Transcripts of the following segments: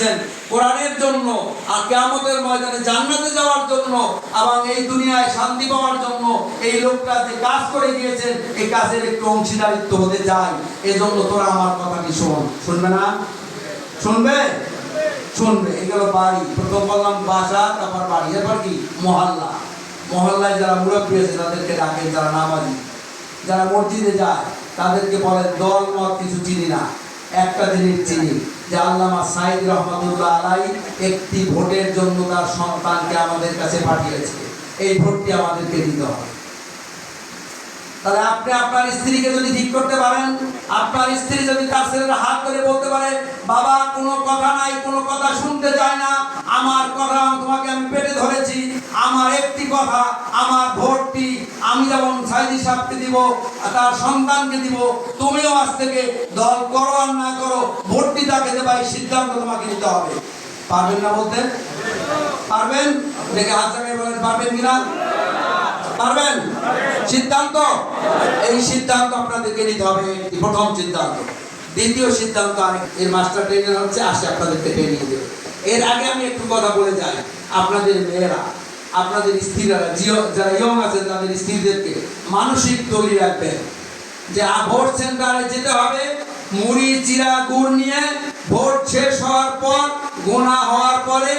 করেছেন কোরআনের জন্য আর কিয়ামতের ময়দানে জান্নাতে যাওয়ার জন্য এবং এই দুনিয়ায় শান্তি পাওয়ার জন্য এই লোকটা যে কাজ করে গিয়েছেন এই কাজের একটু অংশীদারিত্ব হতে চাই। এজন্য তোরা আমার কথাটি শোন। শুনবে না? শুনবে? শুনবে। এগুলো বাড়ি, প্রথম বললাম বাসা, তারপর বাড়ি, এরপর কি মহল্লা। মহল্লায় যারা মুরব্বী আছে তাদেরকে ডাকেন, যারা নামাজি, যারা মসজিদে যায় তাদেরকে বলেন দল মত কিছু চিনি না, একটা জিনিস চিনি যে আল্লামা সাইদ রহমাতুল্লাহ আলাই একটি ভোটের জন্য তার সন্তানকে আমাদের কাছে পাঠিয়েছে, এই ভোটটি আমাদেরকে দিতে হবে। তাহলে আপনি আপনার স্ত্রীকে যদি ঠিক করতে পারেন, আপনার স্ত্রী যদি তার ছেলের হাত ধরে বলতে পারে বাবা কোনো কথা নাই, কোনো কথা শুনতে চায় না, আমার কথা তোমাকে আমি পেটে ধরেছি, আমার একটি কথা, আমার ভোটটি আমি যেমন সাইদি সাহেবকে দিব তার সন্তানকে দিব, তুমিও আজ থেকে দল করো আর না করো ভোটটি তাকে দেবা, এই সিদ্ধান্ত তোমাকে নিতে হবে। পারবেন না বলতে? পারবেন? দেখে হাত জায়গায় বলেন পারবেন কিনা? পারবেন? সিদ্ধান্ত, এই সিদ্ধান্ত আপনাদেরকে নিতে হবে। প্রথম সিদ্ধান্ত। দ্বিতীয় সিদ্ধান্ত, এর মাস্টার ট্রেনার হচ্ছে আসে আপনাদেরকে ট্রেনিং দেবে। এর আগে আমি একটু কথা বলে যাই, আপনাদের মেয়েরা, আপনাদের স্ত্রীরা, যারা ইয়ং আছেন তাদের স্ত্রীদেরকে মানসিক তৈরি রাখবেন যে ভোট সেন্টারে যেতে হবে, মুড়ি চিরা গুড় নিয়ে ভোট শেষ হওয়ার পর, গোনা হওয়ার পরে,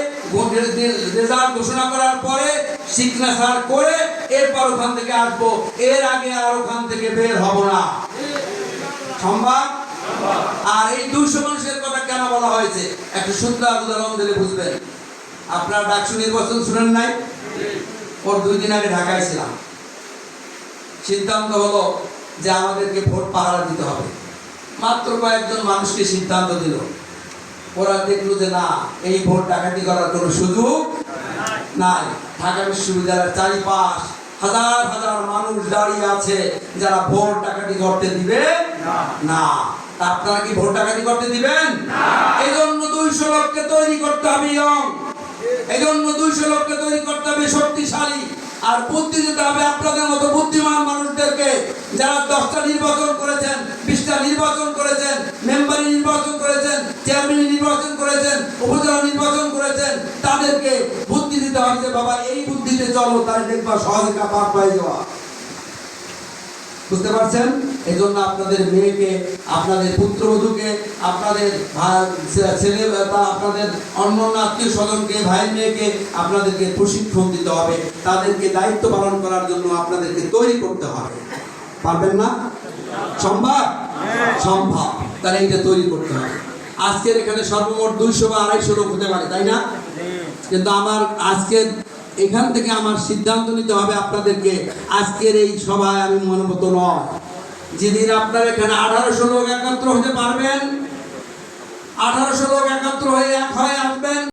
রেজাল্ট ঘোষণা করার পরে সিগনেচার করে এরপর ওখান থেকে আসবো, এর আগে আর ওখান থেকে বের হব না। সম্ভব? আর এই 200 মানুষের কথা কেন বলা হয়েছে একটা সুন্দর উদাহরণ দিলে বুঝবেন। আপনার ডাকসু নির্বাচন শুনেন নাই? ওর 2 দিন আগে ঢাকায় ছিলাম। সিদ্ধান্ত হলো যে আমাদেরকে ভোট পাহারা দিতে হবে। মাত্র কয়েকজন মানুষকে সিদ্ধান্ত দিল। ওরা দেখলো যে না, এই ভোট ডাকাতি করার কোনো সুযোগ নাই। ঢাকা বিশ্ববিদ্যালয়ের চারিপাশ হাজার হাজার মানুষ দাঁড়িয়ে আছে যারা ভোট ডাকাতি করতে দিবে না। আপনারা কি ভোট ডাকাতি করতে দিবেন? এই জন্য 200 লোককে তৈরি করতে হবে, এই জন্য 200 লোককে তৈরি করতে হবে শক্তিশালী, আর বুদ্ধি দিতে হবে আপনাদের মতো বুদ্ধিমান মানুষদেরকে, যারা 10টা নির্বাচন করেছেন, 20টা নির্বাচন করেছেন, মেম্বারি নির্বাচন করেছেন, চেয়ারম্যান নির্বাচন করেছেন, উপজেলা নির্বাচন করেছেন, তাদেরকে বুদ্ধি দিতে হবে যে বাবা এই বুদ্ধিতে চলো, তাই দেখবা সহজে পার পেয়ে যাওয়া। বুঝতে পারছেন? এই জন্য আপনাদের মেয়েকে, আপনাদের পুত্রবধূকে, আপনাদের ছেলে, আপনাদের অন্য আত্মীয় স্বজনকে, ভাই মেয়েকে আপনাদেরকে প্রশিক্ষণ দিতে হবে, তাদেরকে দায়িত্ব পালন করার জন্য আপনাদেরকে তৈরি করতে হবে। পারবেন না? সম্ভব? সম্ভব। তাহলে এটা তৈরি করতে হবে। আজকের এখানে সর্বমোট 200 বা 250 লোক হতে পারে, তাই না? কিন্তু আমার আজকের এখান থেকে আমার সিদ্ধান্ত নিতে হবে আপনাদেরকে, আজকের এই সভায় আমি মনোমত নয়। যেদিন আপনার এখানে 1800 লোক একত্র হতে পারবেন, 1800 লোক একত্র হয়ে এক হয়ে আসবেন,